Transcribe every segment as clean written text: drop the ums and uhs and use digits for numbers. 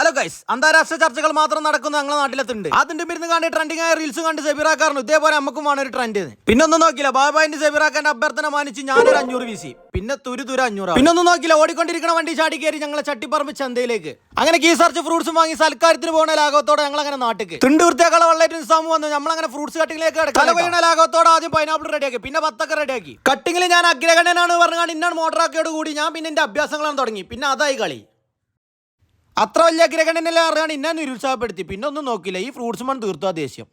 Hello guys, അന്താരാഷ്ട്ര ചർച്ചകൾ മാത്രം നടക്കുന്ന ഞങ്ങളുടെ നാട്ടിലെത്തുണ്ട്. അതിന്റെ ഇരുന്ന് കണ്ട് ട്രെൻഡിംഗ് ആയ റീൽസ് കണ്ട് സെബിറാക്കാറുണ്ട്. ഇതേപോലെ നമുക്കും വേണം ഒരു ട്രെൻഡ്. പിന്നെ ഒന്നും നോക്കില്ല, ബാബായിന്റെ സെബിറാക്കാന്റെ അഭ്യർത്ഥന മാനിച്ച് ഞാനൊരു 500 വീശി. പിന്നെ തുരു 500. പിന്നെ ഒന്നും നോക്കില്ല, ഓടിക്കൊണ്ടിരിക്കുന്ന വണ്ടി ചാടി കയറി ഞങ്ങളെ ചട്ടിപ്പറമ്പ് ചന്തയിലേക്ക്. അങ്ങനെ കീ സർച്ച് ഫ്രൂട്ട്സും വാങ്ങി സൽക്കാരത്തിന് പോകുന്ന ലാഘവത്തോടെ ഞങ്ങൾ അങ്ങനെ നാട്ടിക്ക് തിണ്ട് വൃത്തിയാക്കള വെള്ളമായിട്ട് നിസാമ് വന്നു. നമ്മളങ്ങനെ ഫ്രൂട്ട്സ് കട്ടിങ്ങിലേക്ക് കലവീണ ലാഘവത്തോടെ ആദ്യം പൈനാപ്പിൾ റെഡിയാക്കി, പിന്നെ ബത്തൊക്കെ റെഡിയാക്കി. കട്ടിങ്ങിൽ ഞാൻ അഗ്രഗണനാണ് പറഞ്ഞാൽ ഇന്നാണ് മോട്ടറാക്കിയോട് കൂടി ഞാൻ പിന്നെ എന്റെ അഭ്യാസങ്ങളാണ് തുടങ്ങി. പിന്നെ അതായി കളി. അത്ര വലിയ അഗ്രഗണനെല്ലാം അറിയാൻ ഇന്നെ നിരുത്സാഹപ്പെടുത്തി. പിന്നെ ഒന്നും നോക്കില്ല, ഈ ഫ്രൂട്ട്സ് മൺ തീർത്തു ആ ദേഷ്യം.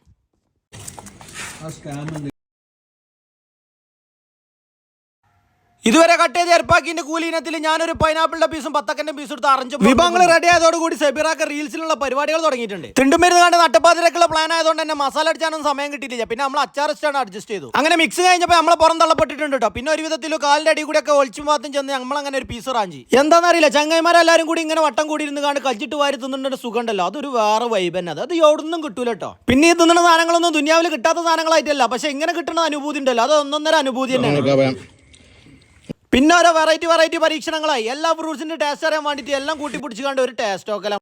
ഇതുവരെ കട്ട് ചെയ്ത് എർപ്പാക്കിന്റെ കൂലി ഇനത്തിൽ ഞാനൊരു പൈനാപ്പിളിന്റെ പീസും ബത്തക്കന്റെ പീസും എടുത്ത് അറഞ്ചു വിഭവങ്ങൾ റെഡി ആയതോടുകൂടി സെബിറാക്ക റീൽസിലുള്ള പരിപാടികൾ തുടങ്ങിയിട്ടുണ്ട്. തിണ്ടുമരുന്ന് കണ്ട് നട്ടപ്പാതിരക്കുള്ള പ്ലാൻ ആയതുകൊണ്ട് തന്നെ മസാല അടിച്ചാനൊന്നും സമയം കിട്ടിയില്ല. പിന്നെ നമ്മൾ അച്ചാർ ഇഷ്ടമാണ് അഡ്ജസ്റ്റ് ചെയ്തു. അങ്ങനെ മിക്സ് കഴിഞ്ഞപ്പോൾ നമ്മളെ പുറം തള്ളപ്പെട്ടിട്ടുണ്ട് കേട്ടോ. പിന്നെ ഒരു വിധത്തിൽ കാലിന്റെ അടി കൂടി ഒക്കെ ഒളിച്ചും ഭാഗത്തും ചെന്ന് നമ്മളങ്ങനെ ഒരു പീസ് റാഞ്ചി. എന്താണെന്നറിയില്ല, ചങ്ങായിമാരെല്ലാരും കൂടി ഇങ്ങനെ വട്ടം കൂടി ഇരുന്ന് കാണും കച്ചിട്ട് വാരി തിന്നുന്ന സുഖം ഉണ്ടല്ലോ, അതൊരു വേറെ വൈബ് തന്നെ. അത് എവിടുന്നും കിട്ടൂല കേട്ടോ. പിന്നെ ഈ തിന്നുന്ന സാധനങ്ങളൊന്നും ദുനിയാവിൽ കിട്ടാത്ത സാധനങ്ങളായിട്ടല്ല, പക്ഷെ ഇങ്ങനെ കിട്ടുന്ന അനുഭൂതി ഉണ്ടല്ലോ, അത് ഒന്നൊന്നര അനുഭൂതി തന്നെയാണ്. പിന്നെ ഓരോ വെറൈറ്റി പരീക്ഷണങ്ങളായി. എല്ലാ ഫ്രൂട്ട്സിന്റെ ടേസ്റ്റ് അറിയാൻ വേണ്ടിയിട്ട് എല്ലാം കൂട്ടിപ്പിടിച്ച് കണ്ട് ഒരു ടേസ്റ്റ് നോക്കലാം.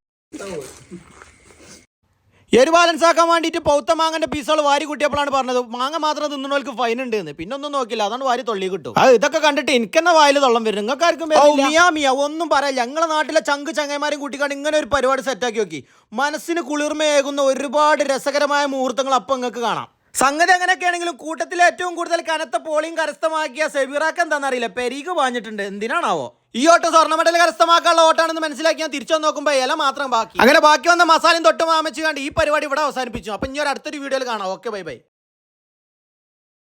എരു ബാലൻസ് ആക്കാൻ വേണ്ടിയിട്ട് പൗത്ത മാങ്ങന്റെ പീസുകൾ വാരി കൂട്ടിയപ്പോഴാണ് പറഞ്ഞത് മാങ്ങ മാത്രം തിന്നുന്നവർക്ക് ഫൈൻ ഉണ്ട് എന്ന്. പിന്നെ ഒന്നും നോക്കില്ല, അതാണ് വാരി തൊള്ളി കിട്ടും. അത് ഇതൊക്കെ കണ്ടിട്ട് എനിക്കെന്നെ വായിൽ തൊള്ളം വരും. നിങ്ങൾക്കാർക്കും മിയാ ഒന്നും പറയാം. ഞങ്ങളെ നാട്ടിലെ ചങ്ങായിമാരും കൂട്ടിക്കാണ്ട് ഇങ്ങനെ ഒരു പരിപാടി സെറ്റാക്കി നോക്കി. മനസ്സിന് കുളിർമയേകുന്ന ഒരുപാട് രസകരമായ മുഹൂർത്തങ്ങൾ അപ്പം നിങ്ങൾക്ക് കാണാം. സംഗതി അങ്ങനെയൊക്കെ ആണെങ്കിലും കൂട്ടത്തിൽ ഏറ്റവും കൂടുതൽ കനത്ത പോളിംഗ് കരസ്ഥമാക്കിയ സെബിറാക്ക് എന്താണെന്നറിയില്ല, പെരീക്ക് വാങ്ങിട്ടുണ്ട്. എന്തിനാണാവോ ഈ ഓട്ടം സ്വർണ്ണ മെഡൽ കരസ്ഥമാക്കാനുള്ള ഓട്ടാണെന്ന് മനസ്സിലാക്കി ഞാൻ തിരിച്ചു നോക്കുമ്പോൾ ഇല മാത്രം ബാക്കി. അങ്ങനെ ബാക്കി വന്ന മസാലയും തൊട്ട് മാമിച്ച് കണ്ട് ഈ പരിപാടി ഇവിടെ അവസാനിപ്പിച്ചു. അപ്പം ഇനി ഒരു അടുത്തൊരു വീഡിയോയിൽ കാണാം. Okay, by.